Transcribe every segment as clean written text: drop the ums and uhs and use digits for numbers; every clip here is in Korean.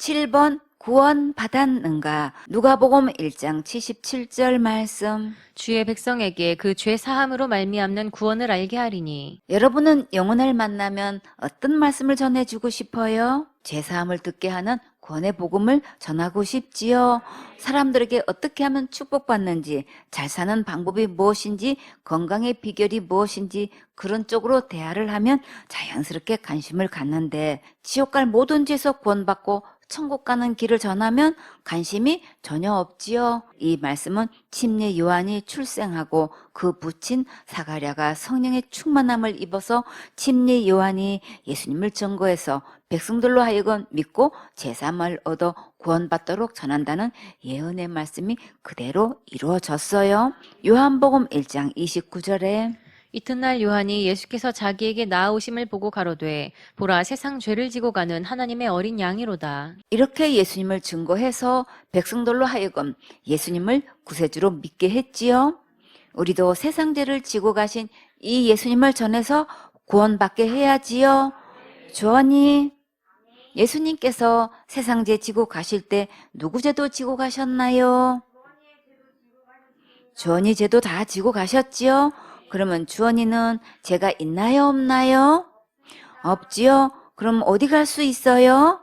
7번 구원받았는가? 누가복음 1장 77절 말씀. 주의 백성에게 그 죄 사함으로 말미암는 구원을 알게 하리니. 여러분은 영혼을 만나면 어떤 말씀을 전해주고 싶어요? 죄사함을 듣게 하는 구원의 복음을 전하고 싶지요. 사람들에게 어떻게 하면 축복받는지, 잘 사는 방법이 무엇인지, 건강의 비결이 무엇인지 그런 쪽으로 대화를 하면 자연스럽게 관심을 갖는데, 지옥 갈 모든 죄에서 구원받고 천국 가는 길을 전하면 관심이 전혀 없지요. 이 말씀은 침례 요한이 출생하고 그 부친 사가랴가 성령의 충만함을 입어서 침례 요한이 예수님을 증거해서 백성들로 하여금 믿고 제사함을 얻어 구원받도록 전한다는 예언의 말씀이 그대로 이루어졌어요. 요한복음 1장 29절에 이튿날 요한이 예수께서 자기에게 나아오심을 보고 가로되 보라 세상 죄를 지고 가는 하나님의 어린 양이로다. 이렇게 예수님을 증거해서 백성들로 하여금 예수님을 구세주로 믿게 했지요. 우리도 세상 죄를 지고 가신 이 예수님을 전해서 구원받게 해야지요. 주원이 예수님께서 세상 죄 지고 가실 때 누구 죄도 지고 가셨나요? 주원이 죄도 다 지고 가셨지요. 그러면 주원이는 죄가 있나요, 없나요? 없지요. 그럼 어디 갈 수 있어요?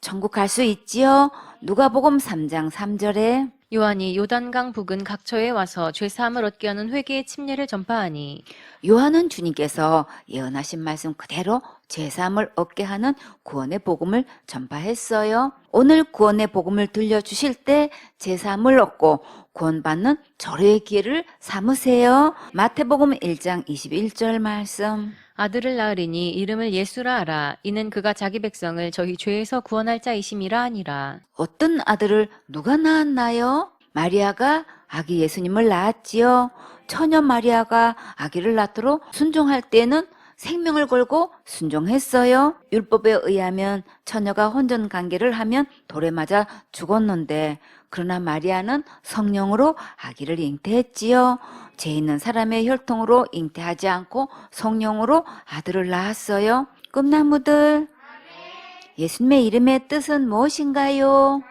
천국 갈 수 있지요. 누가복음 3장 3절에 요한이 요단강 북은 각처에 와서 죄 사함을 얻게 하는 회개의 침례를 전파하니. 요한은 주님께서 예언하신 말씀 그대로 제사함을 얻게 하는 구원의 복음을 전파했어요. 오늘 구원의 복음을 들려주실 때 제사함을 얻고 구원받는 절호의 기회를 삼으세요. 마태복음 1장 21절 말씀. 아들을 낳으리니 이름을 예수라 하라. 이는 그가 자기 백성을 저희 죄에서 구원할 자이심이라 하니라. 어떤 아들을 누가 낳았나요? 마리아가 아기 예수님을 낳았지요. 처녀 마리아가 아기를 낳도록 순종할 때는 생명을 걸고 순종했어요. 율법에 의하면 처녀가 혼전 관계를 하면 돌에 맞아 죽었는데, 그러나 마리아는 성령으로 아기를 잉태했지요. 죄 있는 사람의 혈통으로 잉태하지 않고 성령으로 아들을 낳았어요. 꿈나무들, 예수님의 이름의 뜻은 무엇인가요?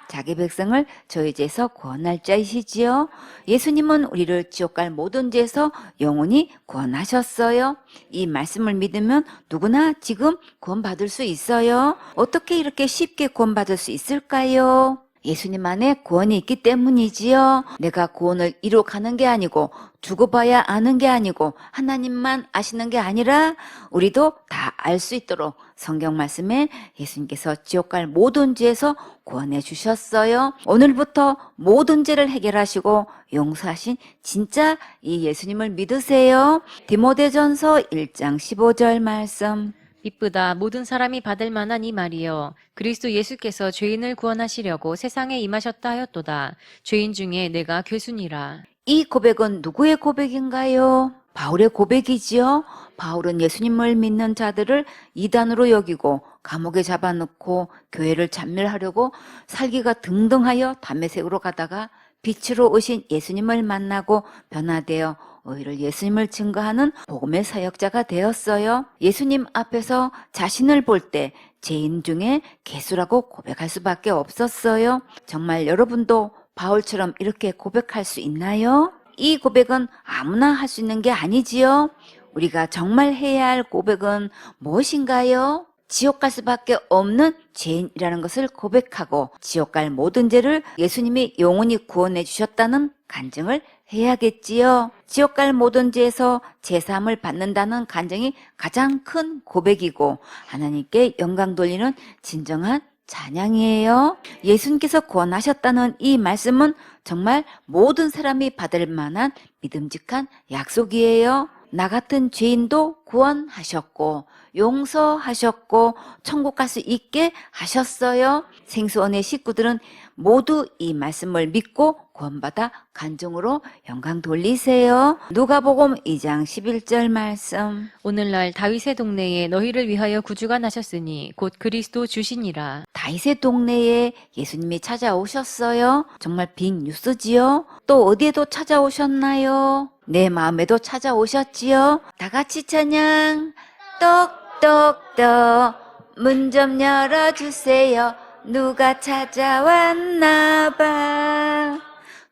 자기 백성을 저희 죄에서 구원할 자이시지요. 예수님은 우리를 지옥 갈 모든 죄에서 영원히 구원하셨어요. 이 말씀을 믿으면 누구나 지금 구원받을 수 있어요. 어떻게 이렇게 쉽게 구원받을 수 있을까요? 예수님 안에 구원이 있기 때문이지요. 내가 구원을 이룩하는 게 아니고 두고 봐야 아는 게 아니고 하나님만 아시는 게 아니라 우리도 다 알 수 있도록 성경 말씀에 예수님께서 지옥 갈 모든 죄에서 구원해 주셨어요. 오늘부터 모든 죄를 해결하시고 용서하신 진짜 이 예수님을 믿으세요. 디모데전서 1장 15절 말씀. 이쁘다 모든 사람이 받을 만한 이 말이여. 그리스도 예수께서 죄인을 구원하시려고 세상에 임하셨다 하였도다. 죄인 중에 내가 괴순이라. 이 고백은 누구의 고백인가요? 바울의 고백이지요. 바울은 예수님을 믿는 자들을 이단으로 여기고 감옥에 잡아놓고 교회를 잔멸하려고 살기가 등등하여 담메색으로 가다가 빛으로 오신 예수님을 만나고 변화되어 의를 예수님을 증거하는 복음의 사역자가 되었어요. 예수님 앞에서 자신을 볼 때 죄인 중에 괴수라고 고백할 수밖에 없었어요. 정말 여러분도 바울처럼 이렇게 고백할 수 있나요? 이 고백은 아무나 할 수 있는 게 아니지요. 우리가 정말 해야 할 고백은 무엇인가요? 지옥 갈 수밖에 없는 죄인이라는 것을 고백하고 지옥 갈 모든 죄를 예수님이 영원히 구원해 주셨다는 간증을 해야겠지요. 지옥 갈 모든 죄에서 제사함을 받는다는 간증이 가장 큰 고백이고 하나님께 영광 돌리는 진정한 찬양이에요. 예수님께서 구원하셨다는 이 말씀은 정말 모든 사람이 받을 만한 믿음직한 약속이에요. 나 같은 죄인도 구원하셨고 용서하셨고 천국 갈 수 있게 하셨어요. 생수원의 식구들은 모두 이 말씀을 믿고 구원받아 간증으로 영광 돌리세요. 누가복음 2장 11절 말씀. 오늘날 다윗의 동네에 너희를 위하여 구주가 나셨으니 곧 그리스도 주시니라. 다윗의 동네에 예수님이 찾아오셨어요. 정말 빅 뉴스지요. 또 어디에도 찾아오셨나요? 내 마음에도 찾아오셨지요. 다 같이 찬양. 똑똑똑 문 좀 열어주세요. 누가 찾아왔나 봐.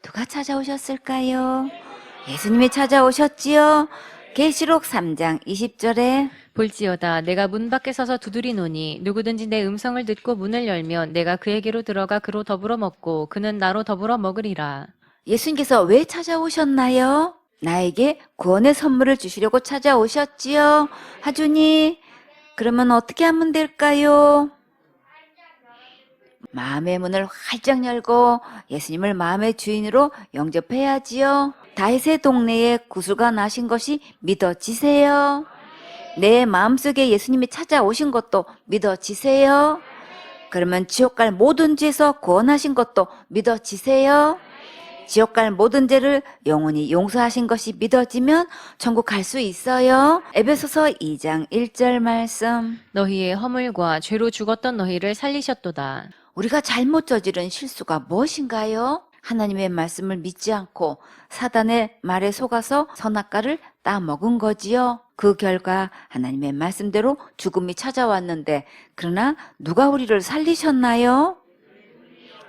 누가 찾아오셨을까요? 예수님이 찾아오셨지요. 계시록 3장 20절에 볼지어다 내가 문 밖에 서서 두드리노니 누구든지 내 음성을 듣고 문을 열면 내가 그에게로 들어가 그로 더불어 먹고 그는 나로 더불어 먹으리라. 예수님께서 왜 찾아오셨나요? 나에게 구원의 선물을 주시려고 찾아오셨지요. 하준이, 그러면 어떻게 하면 될까요? 마음의 문을 활짝 열고 예수님을 마음의 주인으로 영접해야지요. 다윗의 동네에 구수가 나신 것이 믿어지세요. 내 마음속에 예수님이 찾아오신 것도 믿어지세요. 그러면 지옥 갈 모든 죄에서 구원하신 것도 믿어지세요. 지옥 갈 모든 죄를 영원히 용서하신 것이 믿어지면 천국 갈 수 있어요. 에베소서 2장 1절 말씀. 너희의 허물과 죄로 죽었던 너희를 살리셨도다. 우리가 잘못 저지른 실수가 무엇인가요? 하나님의 말씀을 믿지 않고 사단의 말에 속아서 선악과를 따먹은 거지요. 그 결과 하나님의 말씀대로 죽음이 찾아왔는데 그러나 누가 우리를 살리셨나요?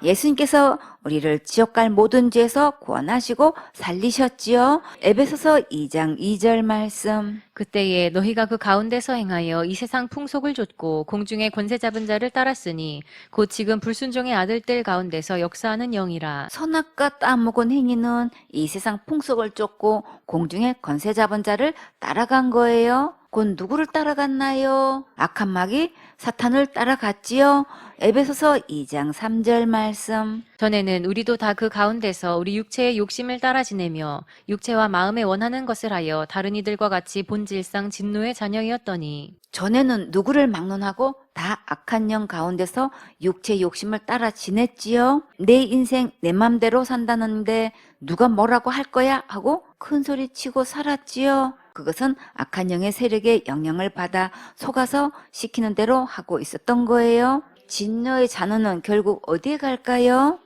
예수님께서 우리를 지옥 갈 모든 죄에서 구원하시고 살리셨지요. 에베소서 2장 2절 말씀. 그때에 너희가 그 가운데서 행하여 이 세상 풍속을 좇고 공중의 권세 잡은 자를 따랐으니 곧 지금 불순종의 아들들 가운데서 역사하는 영이라. 선악과 따먹은 행위는 이 세상 풍속을 쫓고 공중의 권세 잡은 자를 따라간 거예요. 곧 누구를 따라갔나요? 악한 마귀 사탄을 따라갔지요. 에베소서 2장 3절 말씀. 전에는 우리도 다 그 가운데서 우리 육체의 욕심을 따라 지내며 육체와 마음에 원하는 것을 하여 다른 이들과 같이 본질상 진노의 자녀이었더니 전에는 누구를 막론하고 다 악한 영 가운데서 육체 욕심을 따라 지냈지요. 내 인생 내 맘대로 산다는데 누가 뭐라고 할 거야 하고 큰 소리 치고 살았지요. 그것은 악한 영의 세력의 영향을 받아 속아서 시키는 대로 하고 있었던 거예요. 진노의 자녀는 결국 어디에 갈까요?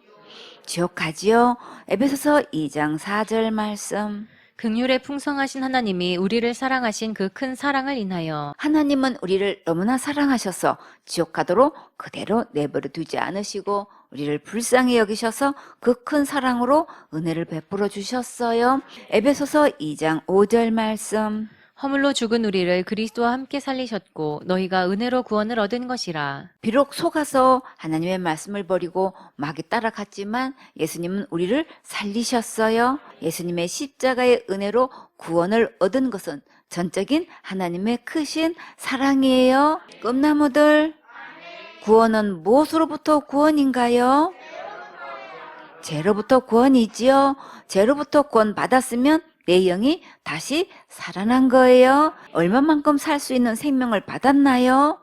지옥 가지요. 에베소서 2장 4절 말씀. 긍휼에 풍성하신 하나님이 우리를 사랑하신 그 큰 사랑을 인하여 하나님은 우리를 너무나 사랑하셔서 지옥 가도록 그대로 내버려 두지 않으시고 우리를 불쌍히 여기셔서 그 큰 사랑으로 은혜를 베풀어 주셨어요. 에베소서 2장 5절 말씀. 허물로 죽은 우리를 그리스도와 함께 살리셨고 너희가 은혜로 구원을 얻은 것이라. 비록 속아서 하나님의 말씀을 버리고 마귀 따라갔지만 예수님은 우리를 살리셨어요. 예수님의 십자가의 은혜로 구원을 얻은 것은 전적인 하나님의 크신 사랑이에요. 꿈나무들, 구원은 무엇으로부터 구원인가요? 죄로부터 구원이지요. 죄로부터 구원 받았으면 내 영이 다시 살아난 거예요. 얼마만큼 살 수 있는 생명을 받았나요?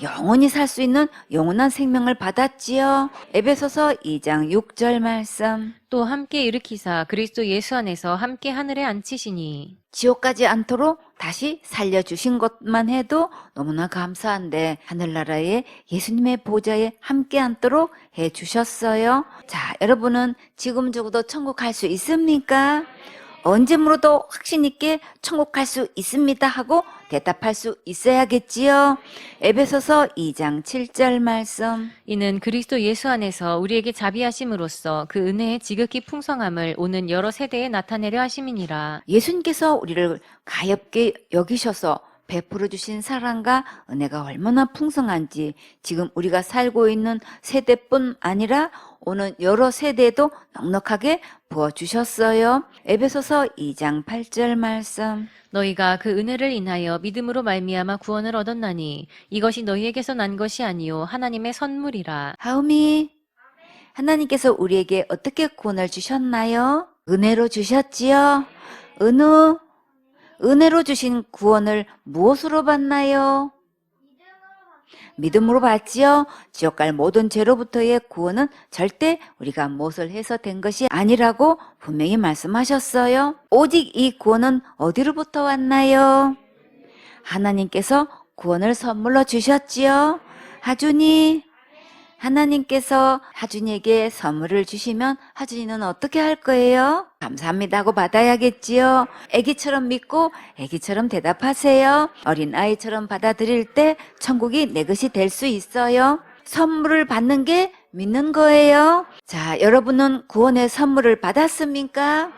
영원히 살 수 있는 영원한 생명을 받았지요. 에베소서 2장 6절 말씀. 또 함께 일으키사 그리스도 예수 안에서 함께 하늘에 앉히시니 지옥 가지 않도록 다시 살려주신 것만 해도 너무나 감사한데 하늘나라에 예수님의 보좌에 함께 앉도록 해주셨어요. 자, 여러분은 지금 죽어도 천국 갈 수 있습니까? 언제 물어도 확신 있게 천국 갈 수 있습니다 하고 대답할 수 있어야겠지요. 에베소서 2장 7절 말씀. 이는 그리스도 예수 안에서 우리에게 자비하심으로써 그 은혜의 지극히 풍성함을 오는 여러 세대에 나타내려 하심이니라. 예수님께서 우리를 가엾게 여기셔서 베풀어 주신 사랑과 은혜가 얼마나 풍성한지 지금 우리가 살고 있는 세대뿐 아니라 오는 여러 세대에도 넉넉하게 부어주셨어요. 에베소서 2장 8절 말씀. 너희가 그 은혜를 인하여 믿음으로 말미암아 구원을 얻었나니 이것이 너희에게서 난 것이 아니요 하나님의 선물이라. 하음이 하나님께서 우리에게 어떻게 구원을 주셨나요? 은혜로 주셨지요. 은혜로 주신 구원을 무엇으로 받나요? 믿음으로 받지요. 지옥 갈 모든 죄로부터의 구원은 절대 우리가 무엇을 해서 된 것이 아니라고 분명히 말씀하셨어요. 오직 이 구원은 어디로부터 왔나요? 하나님께서 구원을 선물로 주셨지요. 하준이, 하나님께서 하준이에게 선물을 주시면 하준이는 어떻게 할 거예요? 감사합니다 하고 받아야겠지요. 애기처럼 믿고 애기처럼 대답하세요. 어린아이처럼 받아들일 때 천국이 내 것이 될 수 있어요. 선물을 받는 게 믿는 거예요. 자, 여러분은 구원의 선물을 받았습니까?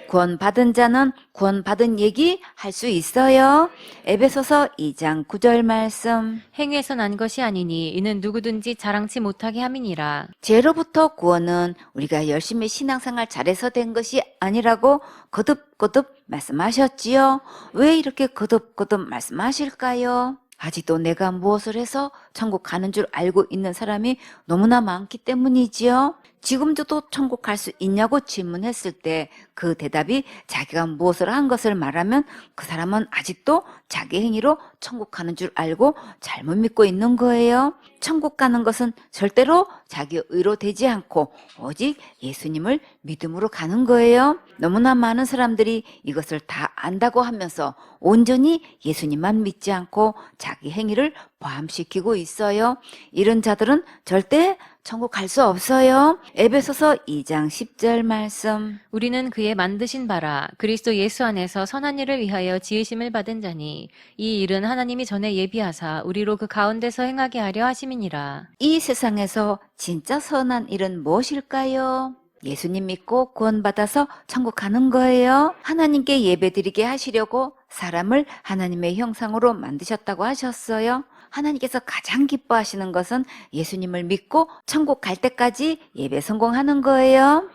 구원받은 자는 구원받은 얘기 할 수 있어요. 에베소서 2장 9절 말씀. 행위에서 난 것이 아니니 이는 누구든지 자랑치 못하게 함이니라. 죄로부터 구원은 우리가 열심히 신앙생활 잘해서 된 것이 아니라고 거듭거듭 말씀하셨지요. 왜 이렇게 거듭거듭 말씀하실까요? 아직도 내가 무엇을 해서 천국 가는 줄 알고 있는 사람이 너무나 많기 때문이지요. 지금도 천국 갈 수 있냐고 질문했을 때 그 대답이 자기가 무엇을 한 것을 말하면 그 사람은 아직도 자기 행위로 천국 가는 줄 알고 잘못 믿고 있는 거예요. 천국 가는 것은 절대로 자기 의로 되지 않고 오직 예수님을 믿음으로 가는 거예요. 너무나 많은 사람들이 이것을 다 안다고 하면서 온전히 예수님만 믿지 않고 자기 행위를 포함시키고 있어요. 이런 자들은 절대 천국 갈 수 없어요. 에베소서 2장 10절 말씀. 우리는 그의 만드신 바라 그리스도 예수 안에서 선한 일을 위하여 지으심을 받은 자니 이 일은 하나님이 전에 예비하사 우리로 그 가운데서 행하게 하려 하심이니라. 이 세상에서 진짜 선한 일은 무엇일까요? 예수님 믿고 구원받아서 천국 가는 거예요. 하나님께 예배드리게 하시려고 사람을 하나님의 형상으로 만드셨다고 하셨어요. 하나님께서 가장 기뻐하시는 것은 예수님을 믿고 천국 갈 때까지 예배 성공하는 거예요.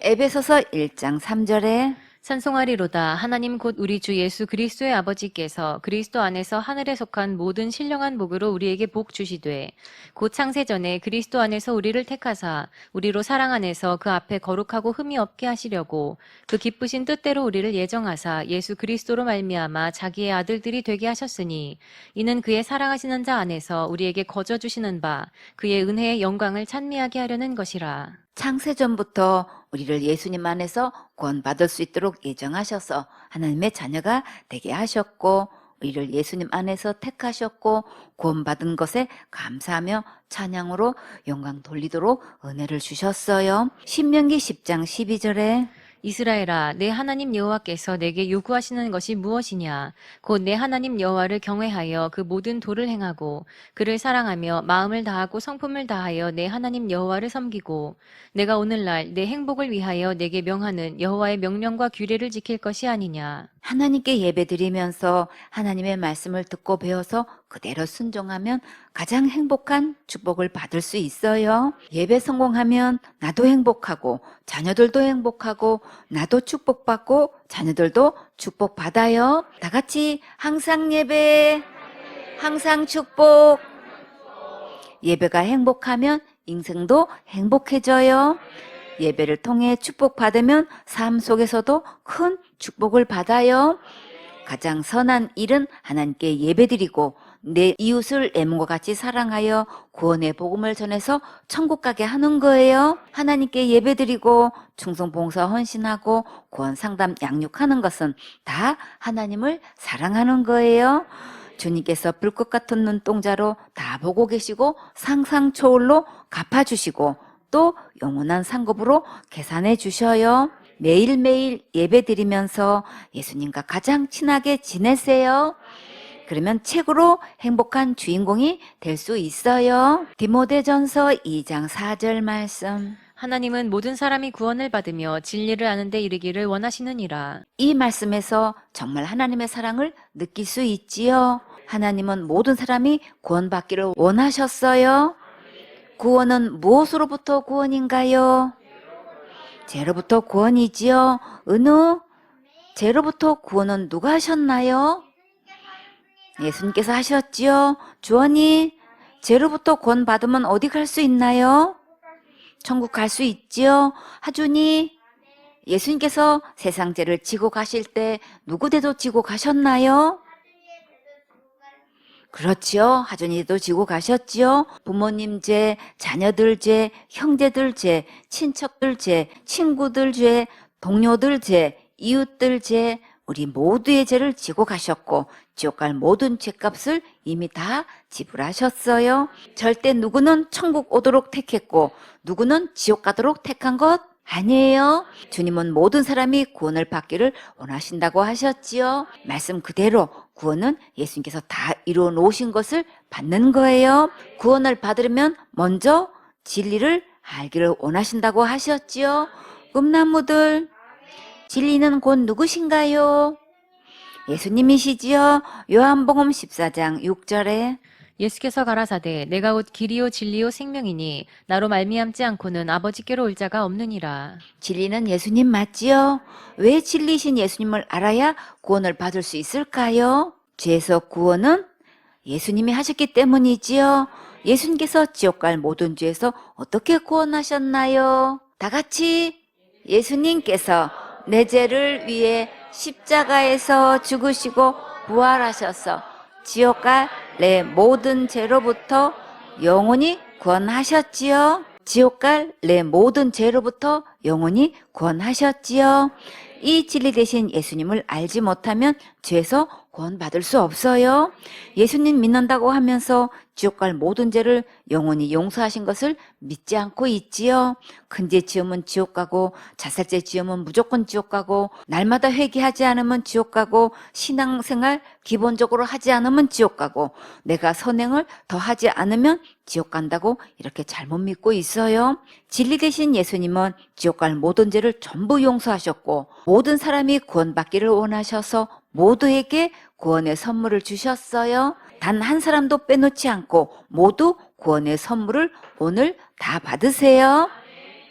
에베소서 1장 3절에 찬송하리로다 하나님 곧 우리 주 예수 그리스도의 아버지께서 그리스도 안에서 하늘에 속한 모든 신령한 복으로 우리에게 복 주시되 곧 창세전에 그리스도 안에서 우리를 택하사 우리로 사랑 안에서 그 앞에 거룩하고 흠이 없게 하시려고 그 기쁘신 뜻대로 우리를 예정하사 예수 그리스도로 말미암아 자기의 아들들이 되게 하셨으니 이는 그의 사랑하시는 자 안에서 우리에게 거저 주시는 바 그의 은혜의 영광을 찬미하게 하려는 것이라. 창세전부터 우리를 예수님 안에서 구원받을 수 있도록 예정하셔서 하나님의 자녀가 되게 하셨고 우리를 예수님 안에서 택하셨고 구원받은 것에 감사하며 찬양으로 영광 돌리도록 은혜를 주셨어요. 신명기 10장 12절에 이스라엘아 내 하나님 여호와께서 내게 요구하시는 것이 무엇이냐 곧 내 하나님 여호와를 경외하여 그 모든 도를 행하고 그를 사랑하며 마음을 다하고 성품을 다하여 내 하나님 여호와를 섬기고 내가 오늘날 내 행복을 위하여 내게 명하는 여호와의 명령과 규례를 지킬 것이 아니냐. 하나님께 예배드리면서 하나님의 말씀을 듣고 배워서 그대로 순종하면 가장 행복한 축복을 받을 수 있어요. 예배 성공하면 나도 행복하고 자녀들도 행복하고 나도 축복받고 자녀들도 축복받아요. 다 같이 항상 예배, 항상 축복. 예배가 행복하면 인생도 행복해져요. 예배를 통해 축복받으면 삶 속에서도 큰 축복을 받아요. 가장 선한 일은 하나님께 예배드리고 내 이웃을 내 몸과 같이 사랑하여 구원의 복음을 전해서 천국 가게 하는 거예요. 하나님께 예배드리고 충성봉사 헌신하고 구원 상담 양육하는 것은 다 하나님을 사랑하는 거예요. 주님께서 불꽃 같은 눈동자로 다 보고 계시고 상상초월로 갚아주시고 또 영원한 상급으로 계산해 주셔요. 매일매일 예배드리면서 예수님과 가장 친하게 지내세요. 그러면 책으로 행복한 주인공이 될 수 있어요. 디모데전서 2장 4절 말씀. 하나님은 모든 사람이 구원을 받으며 진리를 아는 데 이르기를 원하시느니라. 이 말씀에서 정말 하나님의 사랑을 느낄 수 있지요. 하나님은 모든 사람이 구원받기를 원하셨어요. 구원은 무엇으로부터 구원인가요? 죄로부터 구원이지요. 은우, 죄로부터 구원은 누가 하셨나요? 예수님께서 하셨지요. 주원이, 죄로부터 구원받으면 어디 갈 수 있나요? 천국 갈 수 있지요. 하준이, 예수님께서 세상 죄를 지고 가실 때 누구 죄도 지고 가셨나요? 그렇지요. 하준이도 지고 가셨지요. 부모님 죄, 자녀들 죄, 형제들 죄, 친척들 죄, 친구들 죄, 동료들 죄, 이웃들 죄, 우리 모두의 죄를 지고 가셨고 지옥 갈 모든 죄값을 이미 다 지불하셨어요. 절대 누구는 천국 오도록 택했고 누구는 지옥 가도록 택한 것 아니에요. 주님은 모든 사람이 구원을 받기를 원하신다고 하셨지요. 말씀 그대로 구원은 예수님께서 다 이루어 놓으신 것을 받는 거예요. 구원을 받으려면 먼저 진리를 알기를 원하신다고 하셨지요. 꿈나무들, 진리는 곧 누구신가요? 예수님이시지요. 요한복음 14장 6절에 예수께서 가라사대 내가 곧 길이요 진리요 생명이니 나로 말미암지 않고는 아버지께로 올 자가 없느니라. 진리는 예수님 맞지요? 왜 진리신 예수님을 알아야 구원을 받을 수 있을까요? 죄에서 구원은 예수님이 하셨기 때문이지요. 예수님께서 지옥 갈 모든 죄에서 어떻게 구원하셨나요? 다 같이 예수님께서 내 죄를 위해 십자가에서 죽으시고 부활하셔서 지옥 갈 내 모든 죄로부터 영원히 구원하셨지요. 지옥 갈 내 모든 죄로부터 영원히 구원하셨지요. 이 진리 되신 예수님을 알지 못하면 죄에서 구원받을 수 없어요. 예수님 믿는다고 하면서 지옥 갈 모든 죄를 영원히 용서하신 것을 믿지 않고 있지요. 큰 죄 지으면 지옥 가고 자살죄 지으면 무조건 지옥 가고 날마다 회개하지 않으면 지옥 가고 신앙생활 기본적으로 하지 않으면 지옥 가고 내가 선행을 더 하지 않으면 지옥 간다고 이렇게 잘못 믿고 있어요. 진리 되신 예수님은 지옥 갈 모든 죄를 전부 용서하셨고 모든 사람이 구원받기를 원하셔서 모두에게 구원의 선물을 주셨어요. 단 한 사람도 빼놓지 않고 모두 구원의 선물을 오늘 다 받으세요.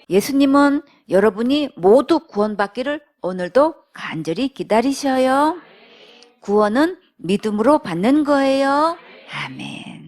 예수님은 여러분이 모두 구원받기를 오늘도 간절히 기다리셔요. 구원은 믿음으로 받는 거예요. 아멘.